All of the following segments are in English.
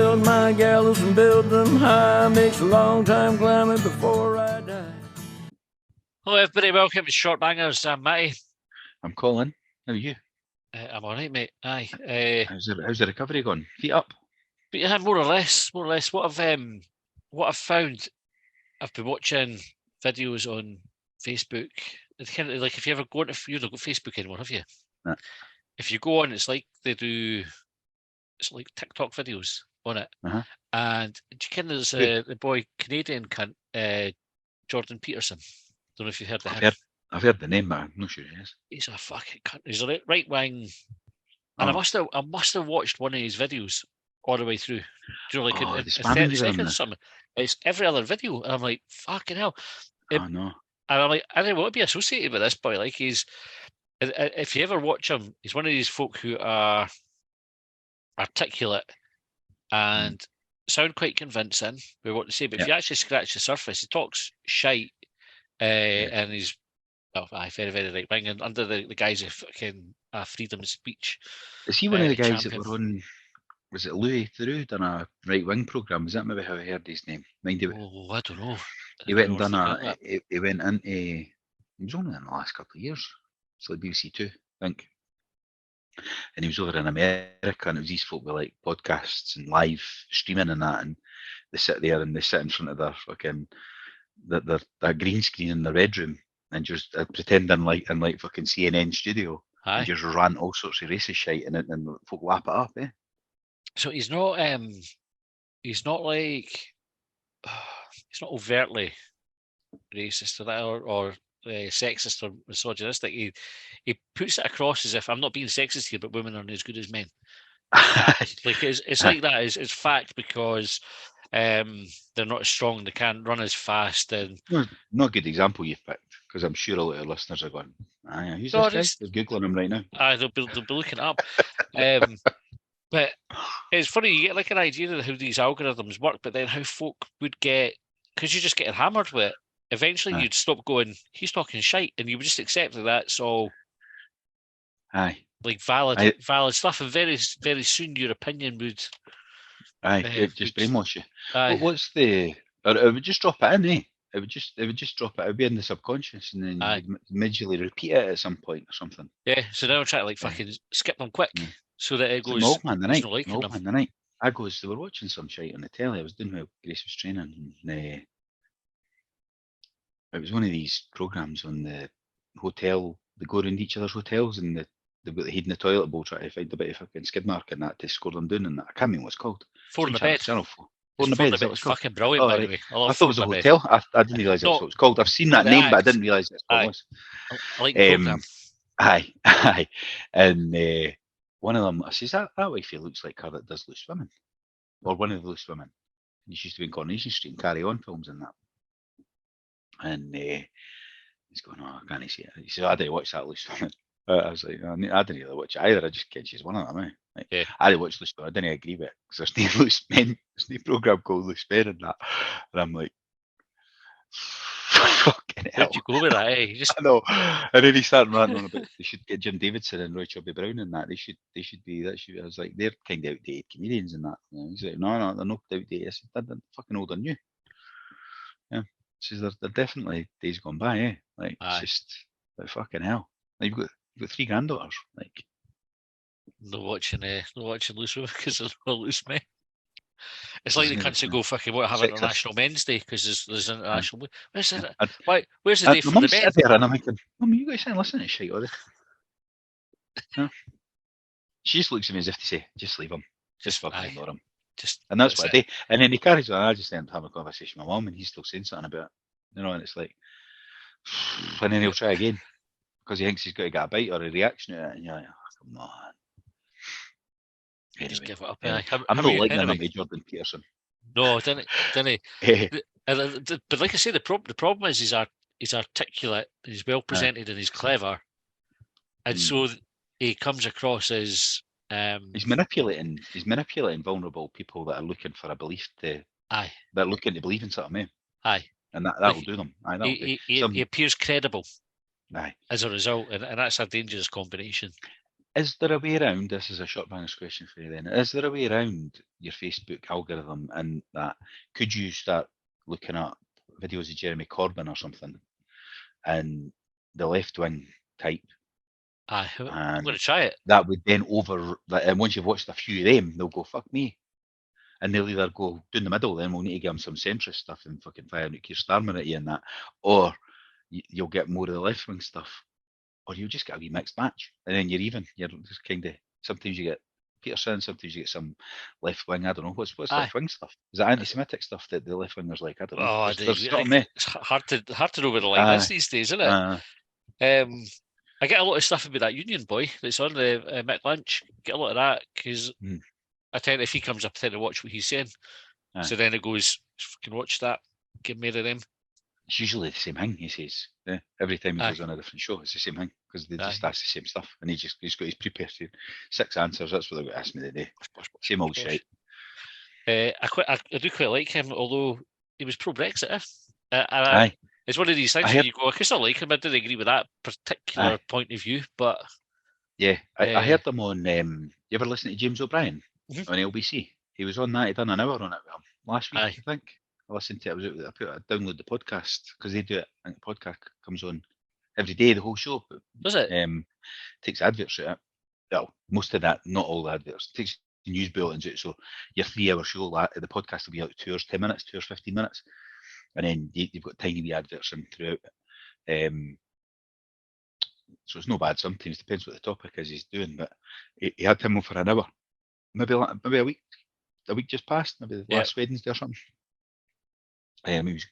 build my gallows and build them high. Makes a long time climbing before I die. Hello everybody, welcome to Shortbangers. I'm Matty. I'm Colin. How are you? I'm alright, mate. Aye. How's the recovery going? Feet up? But yeah, more or less. What I've found, I've been watching videos on Facebook. It's kind of like if you ever go into, you don't go Facebook anymore, have you? No. If you go on, it's like it's like TikTok videos on it. Uh-huh. And there's the boy Canadian cunt, Jordan Peterson. Don't know if you've heard of him. I've heard the name, but I'm not sure he is. He's a fucking cunt. He's a right wing, and I must have watched one of his videos all the way through. Do you know, like in 30 seconds or something? It's every other video, and I'm like, fucking hell. Oh no. And I'm like, I don't want to be associated with this boy. Like he's, if you ever watch him, he's one of these folk who are articulate and sound quite convincing with what to say. But if you actually scratch the surface, he talks shite, and he's very, very right wing, and under the guise of fucking freedom of speech. Is he one of the guys that were on? Was it Louis Theroux done a right wing programme? Is that maybe how I heard his name? I don't know. He went and done he went into. He was only in the last couple of years. It's like BBC Two, I think. And he was over in America, and it was these folk with like podcasts and live streaming and that, and they sit there and they sit in front of their fucking their green screen in their bedroom and just pretending like in like fucking CNN studio. And just rant all sorts of racist shit and folk lap it up, eh? So he's not like he's not overtly racist or sexist or misogynistic. He puts it across as if I'm not being sexist here, but women aren't as good as men. Like it's like that. It's fact because they're not as strong. They can't run as fast. And not a good example you've picked, because I'm sure a lot of listeners are going, who's this guy? They're googling him right now. They'll be looking up. But it's funny, you get like an idea of how these algorithms work, but then how folk would get, because you're just getting hammered with it. Eventually, you'd stop going, he's talking shite, and you would just accept that that's all like valid stuff, and very, very soon your opinion would it just brainwash you. But what's it would just drop it in, eh? It would just drop it. It would be in the subconscious, and then you'd immediately repeat it at some point or something. Yeah, so now I'm trying to like fucking skip them quick. So that it goes. Old man the night. I goes. They were watching some shite on the telly. I was doing my Grace was training, and it was one of these programs on the hotel. They go around each other's hotels, and they've got the head in the toilet bowl trying to find a bit of fucking skid mark and that to score them down. And that I can't remember what it's called. Four in the bed. Four in the bed. Is that what it's called? Fucking brilliant, by the way. I thought it was a hotel. I didn't realise that's what it's called. I've seen that name, but I didn't realise that's what it was. I like the program. Aye, and. One of them, I says, that wifey looks like her that does Loose Women. Or one of the Loose Women. And she used to be in Coronation Street and Carry On films and that. And he's going, I can't see it. He says, I didn't watch that Loose Women. I was like, I didn't really watch it either. I just get she's one of them, eh? Like, I didn't watch Loose Women. I didn't agree with it. Because there's no Loose Men. There's no programme called Loose Men and that. And I'm like, fucking hell. Where'd you go with that, eh? I know. And then he started ranting on about they should get Jim Davidson and Roy Chubby Brown and that. They should be. I was like, they're kind of outdated comedians and that. And he's like, no, they're not outdated. I said, they're fucking older than you. Yeah. She says, they're definitely days gone by, eh? Like, it's just like fucking hell. Like, you've got 3 granddaughters. Like, no watching Loose Women because there's no Loose Men. It's like the country go fucking have International Men's Day because there's International. Where's the day for the men? There and I'm thinking, Mum, you guys ain't listening to shit, are they? No. She just looks at me as if to say, just leave him. Just fucking ignore him. And that's what I do. And then he carries on. I just end up having a conversation with my mum, and he's still saying something about it. You know, and it's like, and then he'll try again because he thinks he's got to get a bite or a reaction to it. And you're like, oh, come on. Anyway, just give it up. I'm not like that Jordan Peterson. No, didn't but like I say, the problem is he's articulate, he's well presented, and he's clever, and so he comes across as he's manipulating vulnerable people that are looking for a belief that are looking to believe in something. And that will do them. He appears credible. As a result, and that's a dangerous combination. Is there a way around? This is a Shortbangers question for you then. Is there a way around your Facebook algorithm and that? Could you start looking at videos of Jeremy Corbyn or something and the left wing type, I'm going and to try it. that would then and once you've watched a few of them, they'll go, fuck me. And they'll either go down the middle, then we'll need to give them some centrist stuff and fucking fire out Keir Starmer at you and that, or you'll get more of the left wing stuff, or you'll just get a wee mixed match, and then you're even. You're just kind of, sometimes you get Peterson, sometimes you get some left wing. I don't know what's Aye. left wing stuff. Is that anti-Semitic stuff that the left wingers like? I don't know. Oh, There's something there. it's hard to know where the line is these days, isn't it? I get a lot of stuff about that Union boy that's on the Mick Lynch. Get a lot of that because I tend, if he comes up, I tend to watch what he's saying. So then it goes, fucking watch that, give me of them. It's usually the same thing he says. Yeah. Every time he goes on a different show, it's the same thing because they just ask the same stuff, and he's got his prepared 6 answers. That's what they're going to ask me today. Same old shit. I do quite like him, although he was pro-Brexit. Aye. It's one of these things where you go, I guess I like him. I didn't agree with that particular point of view, but yeah, I heard him on. You ever listen to James O'Brien on LBC? He was on that. He done an hour on it last week, I think. I listened to it. I download the podcast because they do it. I think the podcast comes on every day, the whole show. Does it? Takes adverts out. Well, most of that, not all the adverts. Takes the news bulletins out. So your 3-hour show, the podcast will be like 2 hours 10 minutes, 2 hours 15 minutes, and then you've got tiny wee adverts in throughout. So it's no bad. Sometimes depends what the topic is he's doing. But he had him on for an hour, maybe a week. A week just passed, maybe last Wednesday or something.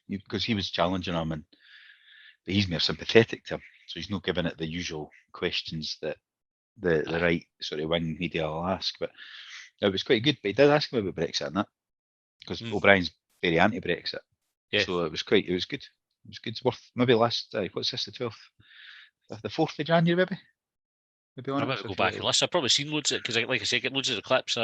Because he was challenging him, but he's more sympathetic to him, so he's not giving it the usual questions that the right sort of wing media will ask. But it was quite good. But he did ask him about Brexit and that, because O'Brien's very anti-Brexit. Yeah. So it was good. It was good. It's worth maybe what's this, the 12th, the 4th of January, maybe. I might go back and listen. I've probably seen loads of it because, like I say, I get loads of the clips.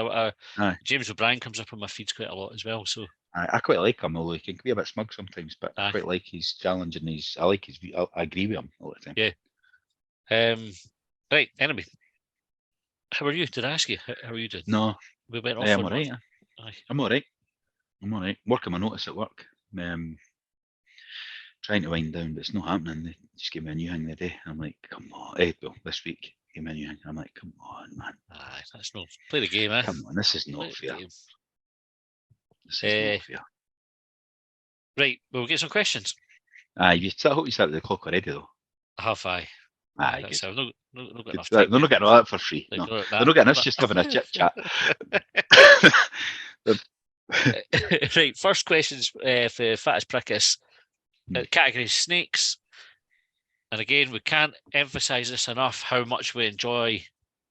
James O'Brien comes up on my feeds quite a lot as well. So I quite like him, although he can be a bit smug sometimes. But I quite like his challenge and I like his view. I agree with him all the time. Yeah. Right. Anyway, how are you? Did I ask you how are you doing? No. We went off. I'm all right. I'm all right. Working my notice at work. Trying to wind down, but it's not happening. They just gave me a new thing today. I'm like, come on. This week. Give me a new thing. I'm like, come on, man. That's not play the game, Come on, this is not fair. This is not fair. Right, we'll get some questions. I hope you started the clock already, though. Have I? Good. So not enough they're not getting all that for free. No. They're not getting us just having a chit chat. Right, first questions for Fattest Prickus. Category snakes. And again, we can't emphasise this enough how much we enjoy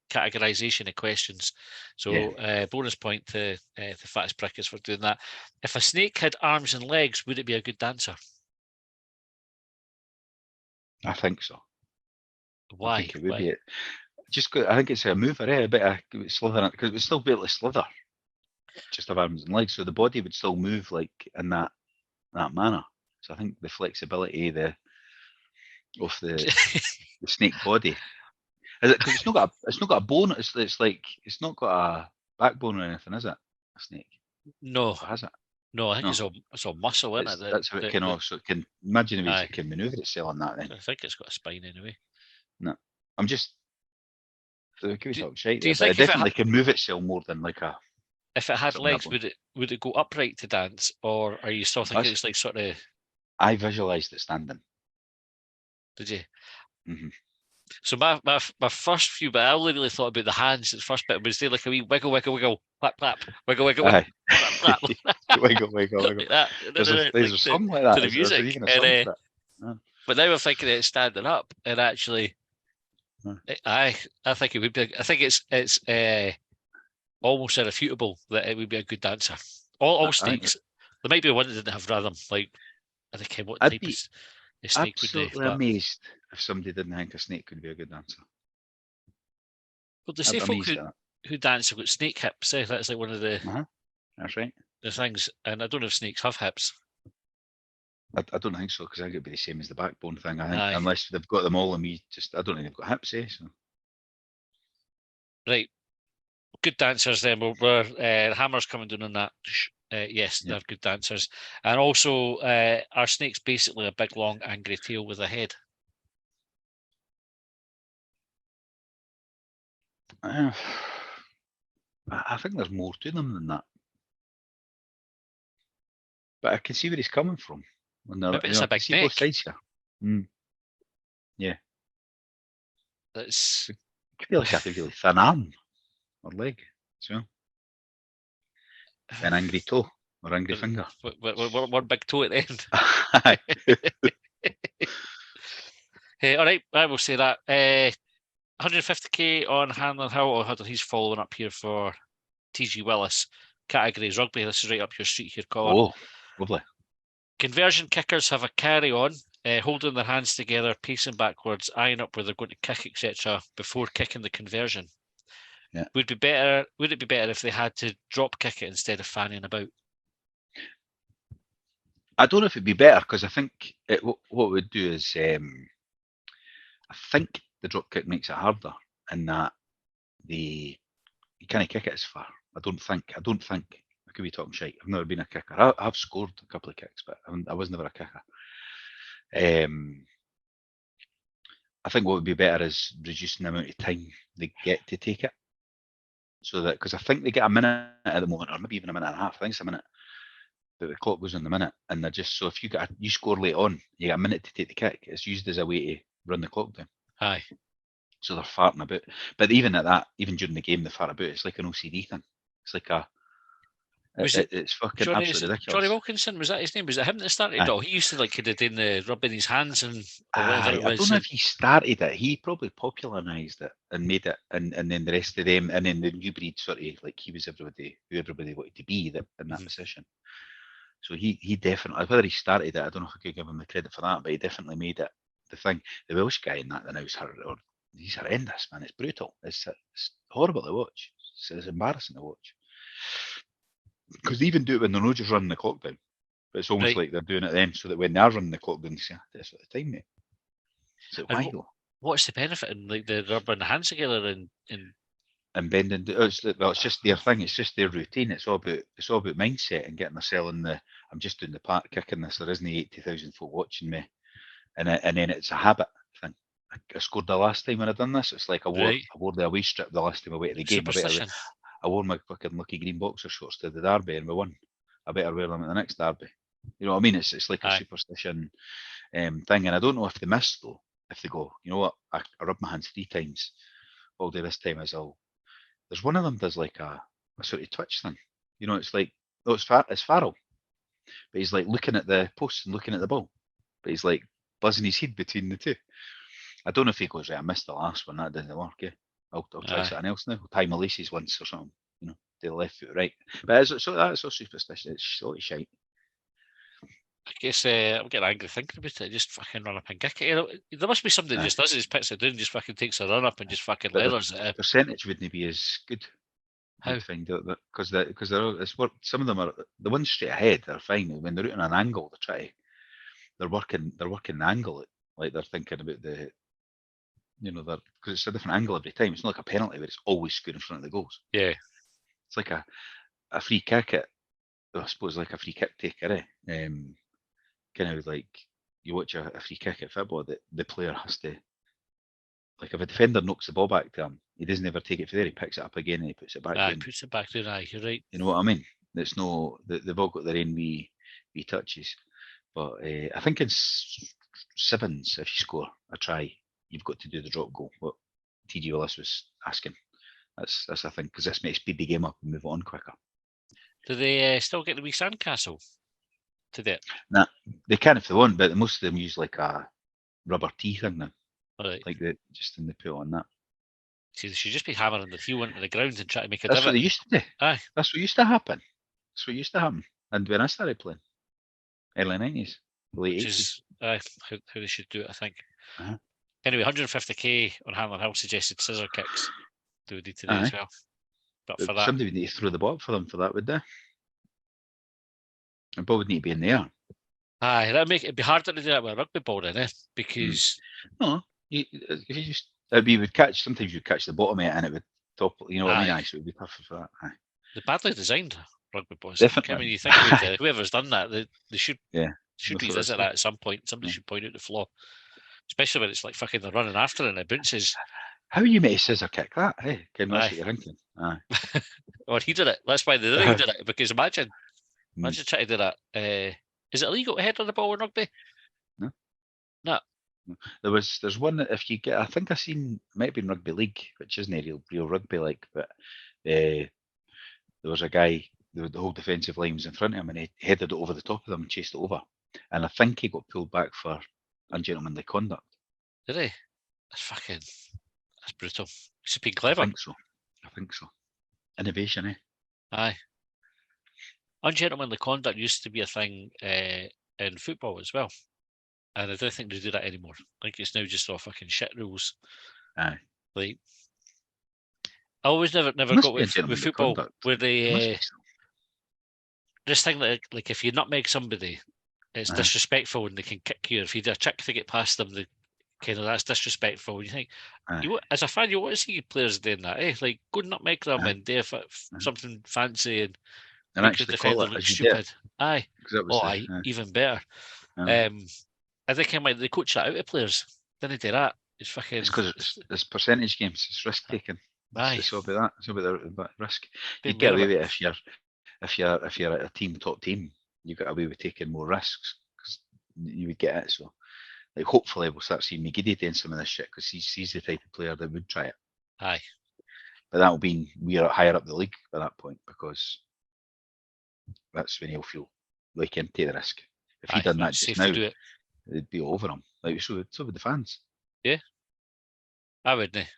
categorisation of questions. So bonus point to the Fattest Prickus for doing that. If a snake had arms and legs, would it be a good dancer? I think so. Why? I think it would be. I think it's a mover, a bit of slithering, because it would still be able to slither. Just have arms and legs, so the body would still move like in that manner. So I think the flexibility of the snake body is it because it's not got a bone. It's like it's not got a backbone or anything, is it? A snake? No, or has it? No, I think it's all muscle, isn't it? That's how it can also can imagine if it can manoeuvre itself on that. Then I think it's got a spine anyway. No, I'm just. Do you think it definitely can move itself more than like a? If it had legs, would it go upright to dance, or are you still thinking it's like sort of? I visualised it standing. Did you? Mm-hmm. So my first few, but I only really thought about the hands. The first bit was they like a wee wiggle, wiggle, wiggle, clap, clap, wiggle, wiggle, wiggle, clap, clap. wiggle, wiggle, wiggle. Like there's a song like that. To the music. But now I'm thinking it's standing up, and actually, I think it would be. I think it's almost irrefutable that it would be a good dancer. All snakes. There might be one that didn't have rhythm. Like I think what type of snake would they? Absolutely amazed if somebody didn't think a snake could be a good dancer. Well, they say folk who dance have got snake hips. That's like one of the. That's right. The things, and I don't know if snakes have hips. I don't think so, because I think it'd be the same as the backbone thing. I think unless they've got them all, and I don't think they've got hips. So Right. Good dancers then. We're Hammer's coming down on that. Yes, they're good dancers. And also, our snake's basically a big, long, angry tail with a head. I think there's more to them than that. But I can see where he's coming from. Maybe it's a I can big see neck. both sides here. Yeah. That's It could be like a really thin arm or leg. So an angry toe or angry finger. one big toe at the end. Aye. All right, I will say that. 150k on Hanlon Hill, or he's following up here for TG Willis. Categories rugby. This is right up your street here, Colin. Oh, lovely. Conversion kickers have a carry on, holding their hands together, pacing backwards, eyeing up where they're going to kick, etc., before kicking the conversion. Yeah. Would it be better if they had to drop kick it instead of fanning about? I don't know if it'd be better because I think what it would do is I think the drop kick makes it harder in that you can't kick it as far. I don't think. I could be talking shite. I've never been a kicker. I've scored a couple of kicks, but I was never a kicker. I think what would be better is reducing the amount of time they get to take it. So that, because I think they get a minute at the moment, or maybe even a minute and a half. I think it's a minute. But the clock goes on the minute, and they're just, so if you score late on, you get a minute to take the kick. It's used as a way to run the clock down. Aye. So they're farting about. But even at that, even during the game, they fart about. It's like an OCD thing. It's like it's fucking absolutely ridiculous. Johnny Wilkinson, was that his name? Was it him that started it all? He used to like kind of doing the rubbing his hands and whatever it was. I don't know if he started it. He probably popularised it and made it, and then the rest of them, and then the new breed sort of like he was who everybody wanted to be in that position. So he definitely, whether he started it, I don't know if I could give him the credit for that, but he definitely made it the thing. The Welsh guy in that, he's horrendous, man. It's brutal. It's horrible to watch. It's embarrassing to watch. Because they even do it when they're not just running the clock down. But it's almost like they're doing it then, so that when they are running the clock down, they say, that's at the time, mate. So why though? What's the benefit in like the rubbing the hands together and bending? It's just their thing. It's just their routine. It's all about mindset and getting myself in the. I'm just doing the part kicking this. There isn't 80,000 folk watching me, and then it's a habit thing. I scored the last time when I done this. It's like I wore the away strip the last time I went to the game. I wore my fucking lucky green boxer shorts to the derby and we won. I better wear them at the next derby. You know what I mean? It's like a superstition thing. And I don't know if they miss though. If they go, you know what? I rub my hands 3 times. All day this time there's one of them does like a sort of twitch thing. You know, it's like, it's Farrell. But he's like looking at the post and looking at the ball. But he's like buzzing his head between the two. I don't know if he goes, right, I missed the last one, that didn't work, yeah. I'll try something else now. I'll tie my laces once or something, you know, do the left foot right. But that's so superstitious. It's sort of shite. I guess I'm getting angry thinking about it. Just fucking run up and kick it. You know, there must be somebody that just does it, just picks it down, just fucking takes a run up and just fucking leathers it. Percentage wouldn't be as good. How? Because some of them are the ones straight ahead. They're fine when they're out on an angle. They're working the angle, like they're thinking about the. You know, because it's a different angle every time. It's not like a penalty where it's always square in front of the goals. Yeah. It's like a free kick I suppose like a free kick taker, kind of like you watch a free kick at football that the player has to, like if a defender knocks the ball back to him, he doesn't ever take it from there, he picks it up again and he puts it back down. Puts it back down, you're right. You know what I mean? It's no, they've all got their own wee touches. But I think in sevens, if you score a try, you've got to do the drop goal. What TG Willis was asking. That's a thing, because this may speed the game up and move on quicker. Do they still get the wee sandcastle to do it? Nah, they can if they want, but most of them use like a rubber tee thing now. Right. Like just in the put on that. See, they should just be hammering the heel into the ground and try to make a That's what they used to do. Aye. That's what used to happen. And when I started playing, early 90s, late 80s. How they should do it, I think. Uh-huh. Anyway, 150k on Hanlon Hill suggested scissor kicks. They would need to do as well. But for that, somebody would need to throw the ball up for them for that, would they? The ball would need to be in the air. Aye, that'd make it be harder to do that with a rugby ball, then, because no, if you just you would catch. Sometimes you'd catch the bottom of it, and it would top. You know what I mean? Aye. Aye, so it would be perfect for that. Aye. They're badly designed rugby balls. Definitely. I mean, you think about whoever's done that, they should Yeah. should That's what I revisit say. that at some point. Somebody Yeah. should point out the flaw, especially when it's like fucking they're running after it and it bounces. How are you made a scissor kick that? Hey, Ken, that's Aye. what you're thinking. Aye. Or he did it. That's why they did it. He did it because imagine Mm. trying to do that. Is it illegal to head on the ball in rugby? No. No. There's one that if you get, I think I seen, it might be in rugby league, which isn't a real rugby like, but there was a guy, the whole defensive line was in front of him and he headed it over the top of them and chased it over. And I think he got pulled back for ungentlemanly conduct. Did he? That's brutal. He's been I clever. think so. Innovation, eh? Aye. Ungentlemanly conduct used to be a thing in football as well. And I don't think they do that anymore. I think it's now just all fucking shit rules. Aye. Like, I always never Must got be a with gentlemanly football conduct. where Must they be so. this thing that like if you nutmeg somebody, it's Aye. disrespectful and they can kick you. If you do a trick to get past them, they kind of that's disrespectful. And you think, Aye. as a fan, you want to see players doing that, eh? Like go nutmeg them Aye. and do something fancy and And make the actually call defender it look as you did. stupid. Aye. 'Cause that was Oh, the- aye, even better. Aye. I think they coach that out of players. Didn't do that. It's fucking. It's because it's percentage games. It's risk taking. Aye. It's all about that. It's all about the risk. You Been get aware away of with it if you're at a top team. You get away with taking more risks because you would get it. So, like, hopefully, we'll start seeing McGiddy doing some of this shit because he's the type of player that would try it. Aye. But that'll be we're higher up the league by that point because that's when he'll feel like he can take the risk. If he done that it's just safe now, to do it. it'd be over him. Like so would the fans. I wouldn't.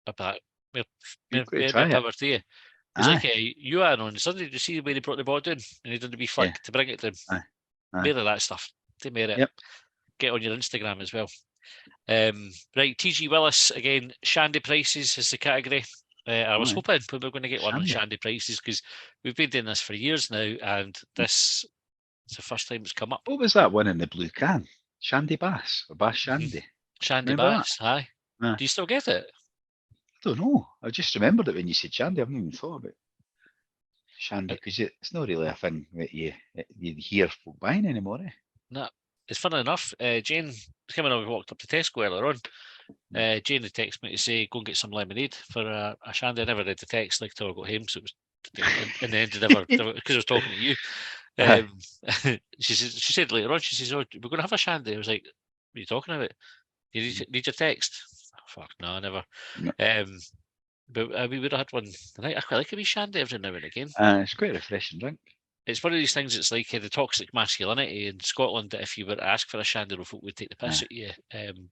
About You've got to try it. power to you. It's Aye. like you are on Sunday. Did you see the way they brought the ball down and he did the wee flick to bring it to him? Aye. Aye. More of that stuff. Do more of it. Yep. Get on your Instagram as well. Right, TG Willis again. Shandy prices is the category. I was Aye. hoping we were going to get one on Shandy. Shandy prices because we've been doing this for years now, and this is the first time it's come up. What was that one in the blue can? Shandy Bass or Bass Shandy? Shandy Remember that? Bass, aye. Aye. Do you still get it? I don't know. I just remembered it when you said Shandy. I haven't even thought about Shandy because it's not really a thing that you hear folk buying anymore. Eh? No, it's funny enough. Jane came in and we walked up to Tesco earlier on. Jane had texted me to say go and get some lemonade for a shandy. I never read the text like till I got home, so it was in the end never because I was talking to you. She said later on, she says, "Oh, we're going to have a shandy." I was like, "What are you talking about? You need your text?" Oh, fuck no, I never. No. But we would have had one tonight. I quite like a wee shandy every now and again. It's quite a refreshing drink. It's one of these things. It's like the toxic masculinity in Scotland. That if you were to ask for a shandy, folk would take the piss at you.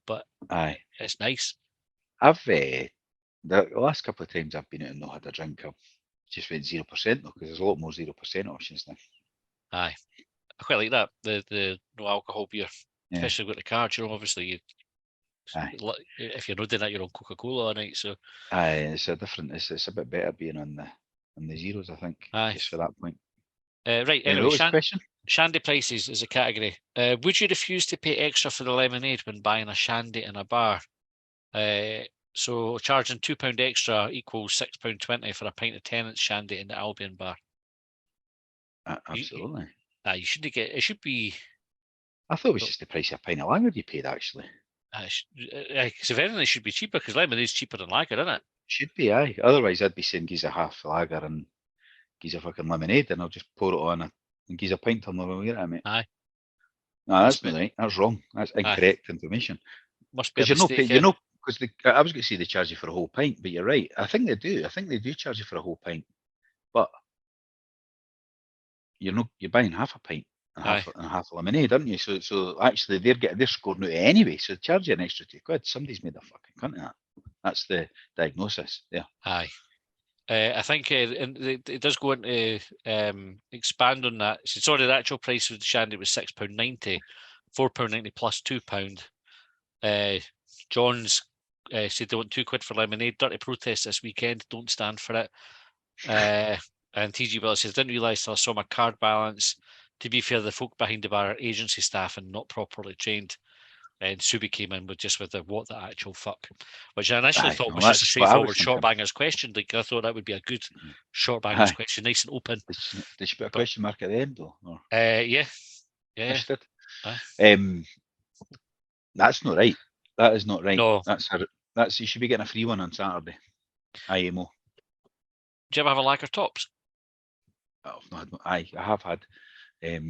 But Aye, it's nice. I've the last couple of times I've been out and not had a drink, I've just went 0% though because there's a lot more 0% options now. Aye, I quite like that. The no alcohol beer, Yeah. especially with the cards. Obviously, Aye. if you're not doing that, you're on Coca-Cola all night. So Aye, it's a different. It's a bit better being on the zeros, I think. Aye. Just for that point. Right. Anyway, Anyway, what was the question? shandy prices is a category. Would you refuse to pay extra for the lemonade when buying a shandy in a bar? So charging £2 extra equals £6.20 for a pint of Tennant's shandy in the Albion bar. Absolutely. You shouldn't get. It should be. I thought it was just the price of a pint of lager you paid actually. Because if anything, it should be cheaper because lemonade's cheaper than lager, isn't it? Should be, aye. Otherwise, I'd be saying gives a half lager and gives a fucking lemonade, and I'll just pour it on and gives a pint tumbler when we get it, mate. Aye. No, that's not right. That's wrong. That's incorrect information. Must be a Because mistake. because I was going to say they charge you for a whole pint, but you're right. I think they do. I think they do charge you for a whole pint, but you're buying half a pint and half a lemonade, aren't you? So actually they're scoring out anyway. So they charge you an extra £2. Somebody's made a fucking cunt of that. That's the diagnosis. Yeah. Aye. I think it does go into expand on that. So sorry, the actual price of the shandy was £6.90, £4.90 plus £2. John's said they want £2 for lemonade. Dirty protest this weekend. Don't stand for it. And TG Willis says, didn't realise till I saw my card balance. To be fair, the folk behind the bar are agency staff and not properly trained. And Subi came in with the what the actual fuck, which I initially Aye, thought well, was just a that's what I straightforward was thinking. Shortbangers question. Like I thought that would be a good Mhm. Shortbangers Aye. question, nice and open. Did she put a question mark at the end though? Or Yeah. she did. Aye. That's not right. That is not right. No. That's you should be getting a free one on Saturday. IMO. Do you ever have a lager tops? I have had. I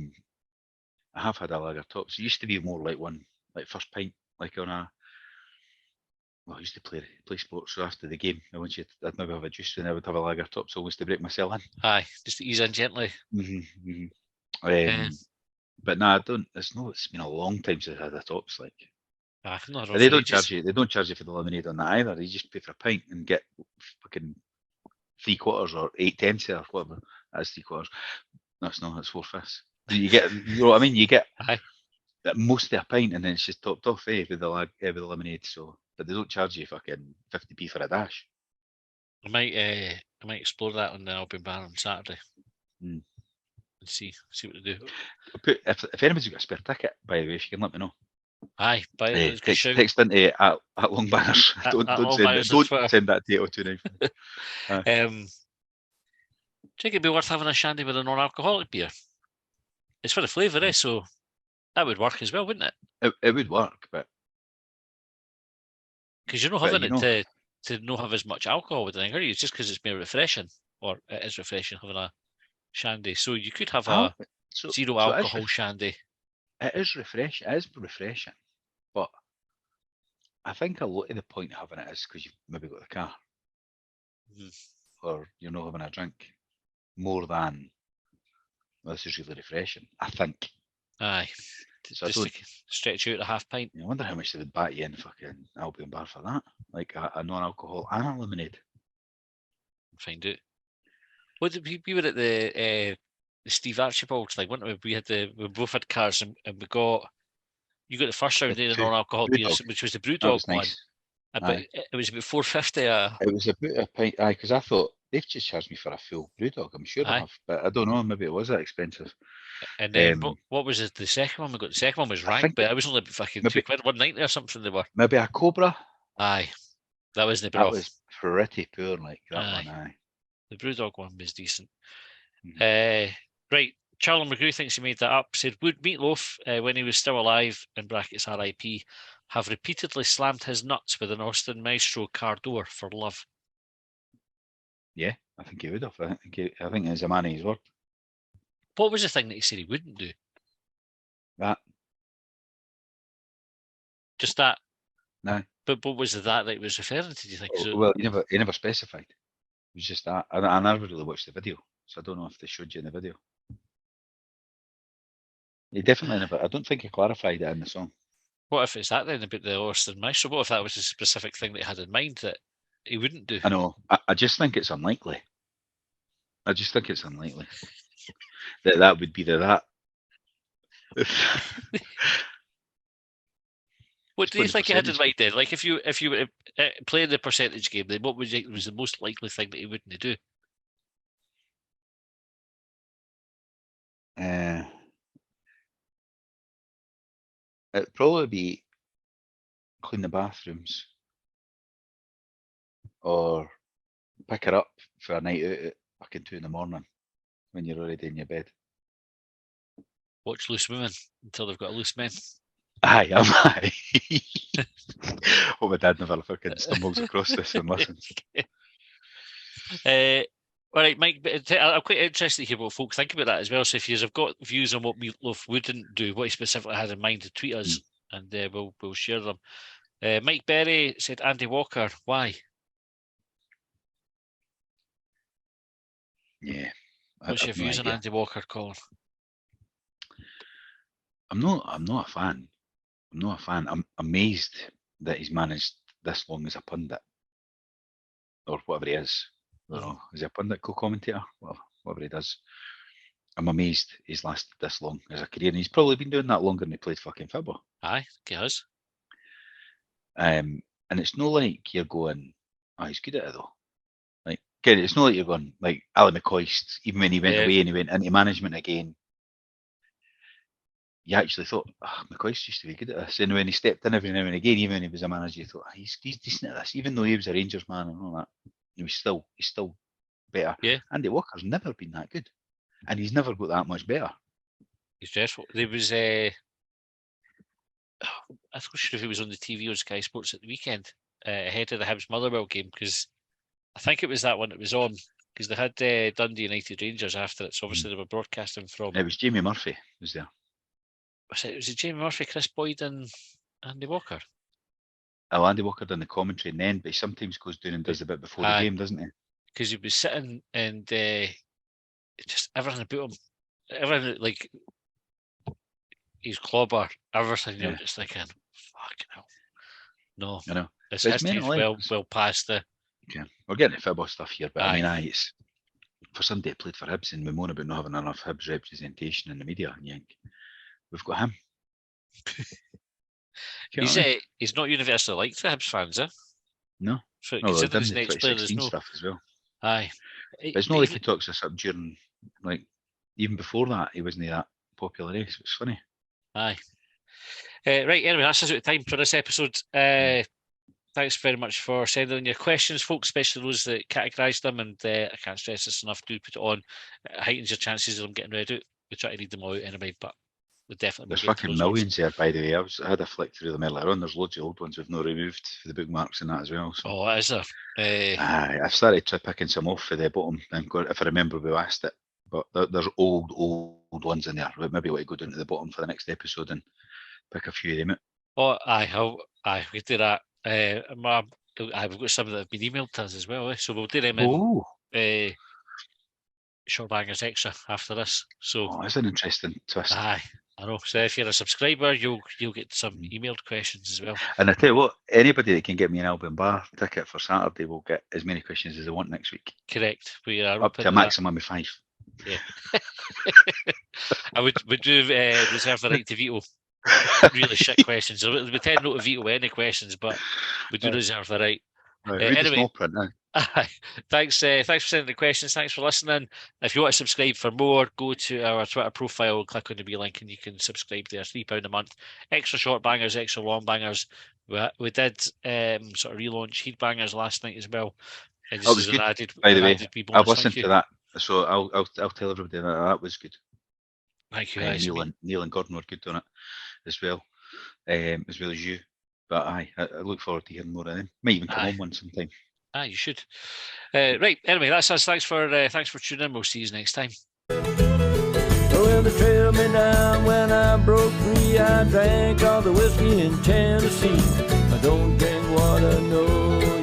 have had a lager tops. It used to be more like one, like first pint, like on a. Well, I used to play sports, so after the game, I'd maybe have a juice and I would have a lager tops always to break myself in. Aye, just to ease in gently. But no, I don't. It's been a long time since I had a tops. Like, Not and they don't charge you. They don't charge you for the lemonade on that either. You just pay for a pint and get fucking 3/4 or 8/10 or whatever. That's 3/4. That's 4/5. You get, you know what I mean? You get most of a pint and then it's just topped off with the lemonade. So, but they don't charge you fucking 50p for a dash. I might explore that on the Albion Bar on Saturday. And see what they do. If anybody's got a spare ticket, by the way, if you can let me know. Aye, text into at Longbangers. Don't send that to 8029. Do you think it'd be worth having a shandy with a non-alcoholic beer? It's for the flavour, so that would work as well, wouldn't it? It would work, but because you're not having it to not have as much alcohol with it, are you? It's just because it's more refreshing, or it is refreshing having a shandy. So you could have a zero alcohol shandy. It is refreshing. It is refreshing, but I think a lot of the point of having it is because you've maybe got the car, or you're not having a drink, more than this is really refreshing. I think. Aye. So just to stretch out a half pint. I wonder how much they would bat you in fucking Albion Bar for that, like a non-alcohol and a lemonade. Find out. What did we were at the Steve Archibald's, like, we both had cars and we got, you got the first round in a non-alcohol beer, which was the Brewdog one. Nice. But it was about $4.50. It was about a pint, because I thought they've just charged me for a full Brewdog. I'm sure I have, but I don't know. Maybe it was that expensive. And then what was it? The second one we got. The second one was rank, but it was only fucking £2, £1.90 or something. They were maybe a Cobra. Aye, that wasn't the That was pretty poor, like that one. Aye, the Brewdog one was decent. Right, Charlie McGrew thinks he made that up. Said, would Meatloaf, when he was still alive, in brackets RIP, have repeatedly slammed his nuts with an Austin Maestro car door for love? Yeah, I think he would have. I think he's a man of his word. What was the thing that he said he wouldn't do? That. Just that? No. But what was that he was referring to, do you think? Well, he never specified. It was just that. I never really watched the video, so I don't know if they showed you in the video. He definitely never. I don't think he clarified it in the song. What if it's that then about the Austin Maestro? What if that was a specific thing that he had in mind that he wouldn't do? I know. I just think it's unlikely. that would be that. What do you think he had in mind then? Like, if you were playing the percentage game, then what was the most likely thing that he wouldn't do? It'd probably be clean the bathrooms or pick her up for a night out at fucking 2 a.m. when you're already in your bed. Watch Loose Women until they've got a loose man. Aye, am I? Hope my dad never fucking stumbles across this and listens. All right, Mike, I'm quite interested to hear what folk think about that as well. So if you've got views on what Meatloaf wouldn't do, what he specifically had in mind, to tweet us and we'll share them. Mike Berry said Andy Walker. Why? Yeah. What's your views on Andy Walker, Colin? I'm not a fan. I'm amazed that he's managed this long as a pundit, or whatever he is. I don't know. Is he a pundit, co-commentator? Whatever he does. I'm amazed he's lasted this long as a career, and he's probably been doing that longer than he played fucking football. Aye, he has. And it's not like you're going, he's good at it though. Like, it's not like you're going like Ali McCoist, even when he went away and he went into management again. you actually thought, McCoist used to be good at this. And when he stepped in every now and again, even when he was a manager, you thought, he's decent at this. Even though he was a Rangers man and all that, he's still better. Yeah. Andy Walker's never been that good. And he's never got that much better. He's dreadful. There was I'm not sure if it was on the TV on Sky Sports at the weekend ahead of the Hibs Motherwell game, because I think it was that one that was on, because they had Dundee United Rangers after it. So obviously they were broadcasting from. It was Jamie Murphy was there. Was it Jamie Murphy, Chris Boyd, and Andy Walker? Oh, Andy Walker done the commentary and then, but he sometimes goes down and does a bit before the game, doesn't he? Because he was sitting and just everything about him, everything like his clobber, everything. You're just thinking, fucking hell. No, I know. This history's well past the. Yeah, we're getting to football stuff here, but Aye. I mean, it's for somebody that played for Hibs and we moan about not having enough Hibs representation in the media, and you think, we've got him. He's not universally liked for Hibs fans, No. So No, consider done his the next player, 2016 there's no. stuff as well. Aye. But it's not like he talks us up during, like, even before that, he wasn't that popular, so it's funny. Aye. Right, anyway, that's us out of time for this episode. Thanks very much for sending in your questions, folks, especially those that categorised them, and I can't stress this enough, do put it on. It heightens your chances of them getting read out. We try to read them all out anyway, but we definitely... There's fucking millions there, by the way. I had a flick through them earlier on. There's loads of old ones we've not removed for the bookmarks and that as well. So. Oh, is there? I've started picking some off for the bottom, and if I remember, we asked it. But there's old ones in there. Maybe we'll go down to the bottom for the next episode and pick a few of them out. Oh, aye, we do that. We've got some that have been emailed to us as well, so we'll do them in Shortbangers Extra after this. So that's an interesting twist. Aye, I know. So if you're a subscriber, you'll get some emailed questions as well. And I tell you what, anybody that can get me an Albion Bar ticket for Saturday will get as many questions as they want next week. Correct. We are up to a maximum of 5. Yeah. I would do reserve the right to veto really shit questions. We tend not to veto any questions, but we do reserve the right. Anyway, thanks for sending the questions. Thanks for listening. If you want to subscribe for more, go to our Twitter profile, click on the wee link, and you can subscribe there. £3 a month. Extra Shortbangers, extra Longbangers. We did sort of relaunch Hibs last night as well. That was good. By the way, I've listened to that, so I'll tell everybody that was good. Thank you, guys. Neil and Gordon were good on it as well as you. But I look forward to hearing more of them. Might even come on one sometime. You should. Right. Anyway, that's us. Thanks for tuning in. We'll see you next time. Well, they trailed me down when I broke free. I drank all the whiskey in Tennessee. I don't drink water, no.